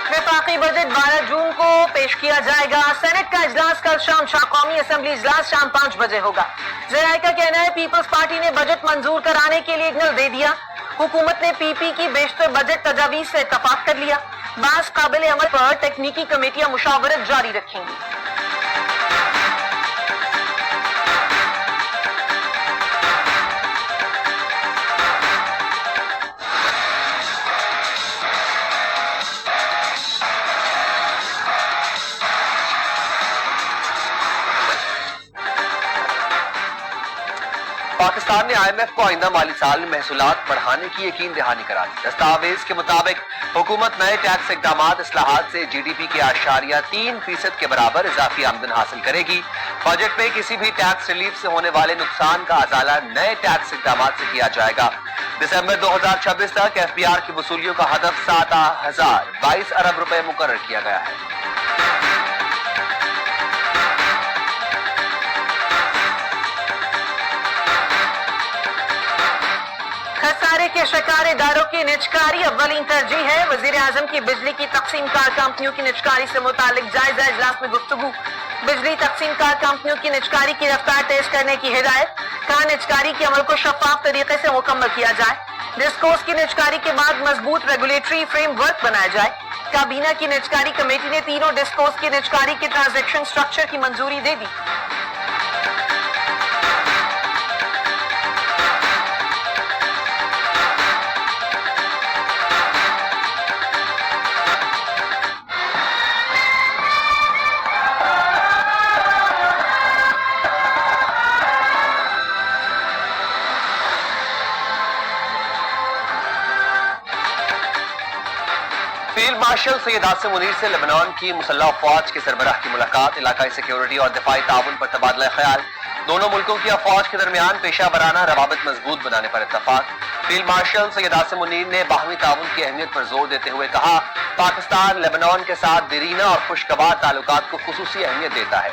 वफाकी बजट 12 जून को पेश किया जाएगा। सेनेट का इजलास कल शाम कौमी असम्बली इजलास शाम 5 बजे होगा। ज़राए का कहना है पीपल्स पार्टी ने बजट मंजूर कराने के लिए सिग्नल दे दिया। हुकूमत ने पीपी की बेशतर बजट तजावीज़ से इत्तफाक कर लिया। बास काबिल अमल पर तकनीकी कमेटियां मुशावरत जारी रखेंगी। पाकिस्तान ने IMF को आइंदा माली साल में महसूलात बढ़ाने की यकीन दहानी करा दी। दस्तावेज के मुताबिक हुकूमत नए टैक्स इक़दामात इस्लाहात से GDP के 8.3% के बराबर इजाफी आमदन हासिल करेगी। बजट में किसी भी टैक्स रिलीफ से होने वाले नुकसान का अजाला नए टैक्स इक़दामात से किया जाएगा। दिसंबर 2026 तक FBR की वसूलियों का हदफ 7,022 अरब रुपए मुकर्रर किया गया है। खसारे के शिकार इदारों की निजकारी अव्वलीन तरजीह है। वजीर आजम की बिजली की तकसीम कार कंपनियों की निजकारी से मुतालिक जायजा इजलास में गुफ्तगू। बिजली तकसीम कार कंपनियों की निजकारी की रफ्तार तेज करने की हिदायत। कहा निजकारी के अमल को शफाफ तरीके से मुकम्मल किया जाए। डिस्कोस की निजकारी के बाद मजबूत रेगुलेटरी फ्रेमवर्क बनाया जाए। काबीना की निजकारी कमेटी ने तीनों डिस्कोस की निजकारी के ट्रांजैक्शन स्ट्रक्चर की मंजूरी दे दी। फील्ड मार्शल सैयद आसिम मुनीर से लेबनान की मुसल्लह फौज के सरबराह की मुलाकात। इलाकाई सिक्योरिटी और दिफाई ताउन पर तबादला ख्याल। दोनों मुल्कों की अफवाज के दरमियान पेशा वराना रवाबित मजबूत बनाने पर इत्तफाक। फील्ड मार्शल सैयद आसिम मुनीर ने बाहमी ताउन की अहमियत पर जोर देते हुए कहा पाकिस्तान लेबनान के साथ दरीना और खुशगवार ताल्लुकात को खुसूसी अहमियत देता है।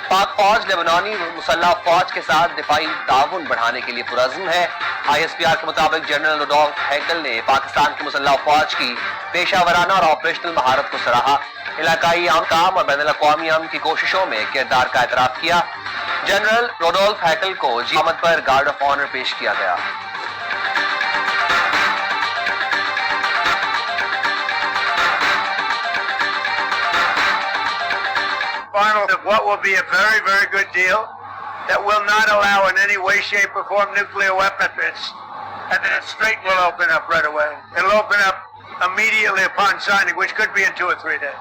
पाक फौज लेबनानी मुसल्लह फौज के साथ दिफाई ताउन बढ़ाने के लिए पुरअज़्म है। ISPR के मुताबिक जनरल रुडोल्फ हैकल ने पाकिस्तान की मुसल्लह फौज की पेशा वराना और ऑपरेशनल महारत को सराहा। इलाकाई काम और बैनुल-अक़वामी अमन की कोशिशों में किरदार का एतराफ़ किया। जनरल रुडोल्फ हैकल को जीमत पर गार्ड ऑफ ऑनर पेश किया गया। Of what will be a very, very good deal that will not allow in any way, shape, or form nuclear weapons. And then it straight will open up right away. It'll open up immediately upon signing, which could be in 2 or 3 days.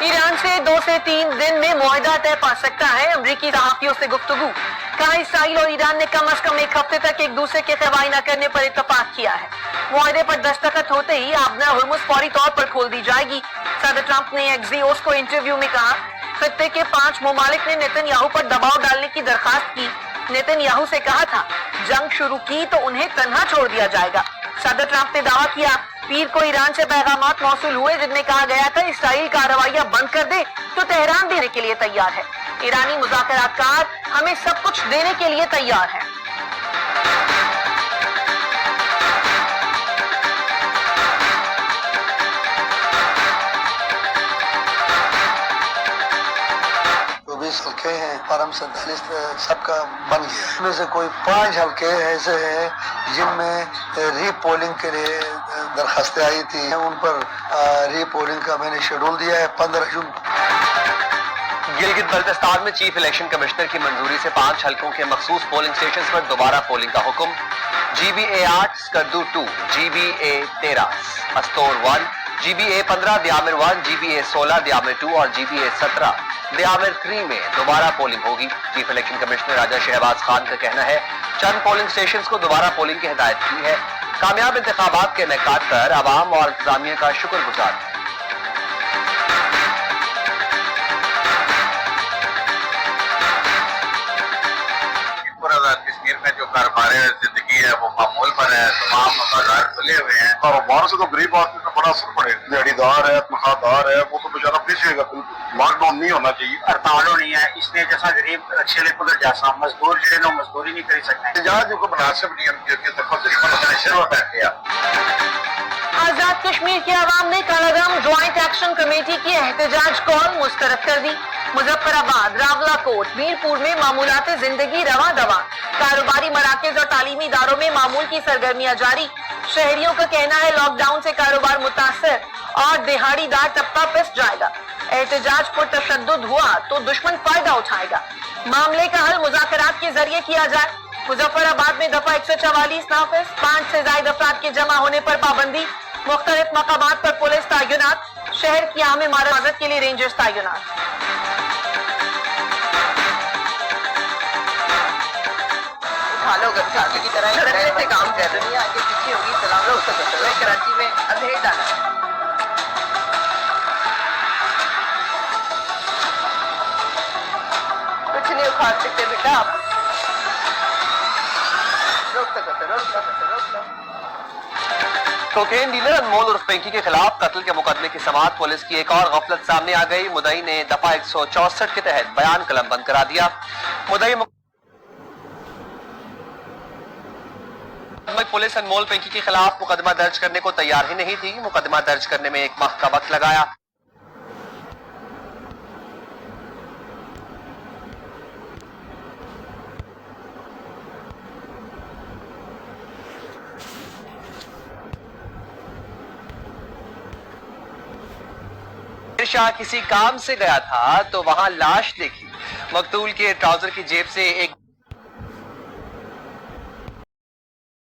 Iran से 2 से 3 दिन में मुआहदा तय पा सकता है। अमरीकी सहाफियों से गुफ्तगू। कहा इसराइल और ईरान ने कम अज कम 1 हफ्ते तक एक दूसरे के खवाई न करने पर इत्तफाक किया है। मुआहदे पर दस्तखत होते ही आबना हुर्मुज़ फौरी तौर पर खोल दी जाएगी। सदर ट्रंप ने एक्सियोस को इंटरव्यू में कहा खत्ते के 5 ममालिक ने नेतन्याहू पर दबाव डालने की दरखास्त की। नेतन्याहू से कहा था जंग शुरू की तो उन्हें तन्हा छोड़ दिया जाएगा। सदर ट्रंप ने दावा किया पीर को ईरान से पैगामात मौसूल हुए जिनमें कहा गया था इसराइल कार्रवाइयां बंद कर दे तो तेहरान देने के लिए तैयार है। ईरानी मुज़ाकरातकार हमें सब कुछ देने के लिए तैयार है। हल्के हैं फार्म 47 सबका बन गया। इसमें से कोई 5 हल्के ऐसे हैं जिनमें रीपोलिंग के लिए दरखास्तें आई थी। उन पर रीपोलिंग का मैंने शेड्यूल दिया है 15 जून। गिलगित बल्तिस्तान में चीफ इलेक्शन कमिश्नर की मंजूरी से 5 हल्कों के मखसूस पोलिंग स्टेशन पर दोबारा पोलिंग का हुक्म। GBA 8, Skardu 2, GBA 13, Astore 1, GBA 15, दियामिर 1, GBA 16, दियामिर 2 और GBA 17, दियामिर 3 में दोबारा पोलिंग होगी। चीफ इलेक्शन कमिश्नर राजा शहबाज खान का कहना है चंद पोलिंग स्टेशन को दोबारा पोलिंग की हिदायत की है। कामयाब इंतखाबात के इनेकाद पर आवाम और इंतजामिया का शुक्रगुजार। कश्मीर में जो कारोबार जिंदगी है वो मामूल पर है। तमाम बाजार खुले हुए हैं और बाहर से तो गरीब आदमी को बड़ा असर पड़ेगा। दिहाड़ीदार है, तनख्वाहदार है, वो तो बेचारा पिछेगा। लॉकडाउन नहीं होना चाहिए, हड़ताल होनी है। इसलिए जैसा गरीब अच्छे लेकर जैसा मजदूर जो मजदूरी नहीं कर सकते। जो मुनासिब नियम जो कि दुश्मन शुरू बैठ गया। आजाद कश्मीर के आवाम ने कालागाम ज्वाइंट एक्शन कमेटी की एहतजाज कॉल मुस्तरद कर दी। मुजफ्फराबाद, रावलाकोट, मीरपुर में मामूलात जिंदगी रवा दवा। कारोबारी मराकज और तालीमी इदारों में मामूल की सरगर्मियां जारी। शहरियों का कहना है लॉकडाउन से कारोबार मुतासर और दिहाड़ीदार तबका पिस जाएगा। एहतजाज पर तशद्दुद हुआ तो दुश्मन फायदा उठाएगा। मामले का हल मुज़ाकरात के जरिए किया जाए। मुजफ्फराबाद में दफा 144 नाफिज, 5 से ज्यादा अफराद के जमा होने पर पाबंदी। मुख्तलिफ मकामात पर पुलिस तैनात। शहर की आम इमारत के लिए रेंजर्स तैनात। की तरह से काम कर रही है, आगे पीछे होगी, सलाम कराची में अंधेर डाला। कुछ नहीं उखाड़ सकते बेटा आप। रोक लो। कोकेन डीलर अनमोल उर्फ पिंकी के खिलाफ कत्ल के मुकदमे की समाअत पुलिस की एक और गफलत सामने आ गई। मुद्दई ने दफा 164 के तहत बयान कलम बंद करा दिया। मुद्दई पुलिस अनमोल पिंकी के खिलाफ मुकदमा दर्ज करने को तैयार ही नहीं थी। मुकदमा दर्ज करने में 1 माह का वक्त लगाया। शाह किसी काम से गया था तो वहां लाश देखी। मकतूल के ट्राउजर की जेब से एक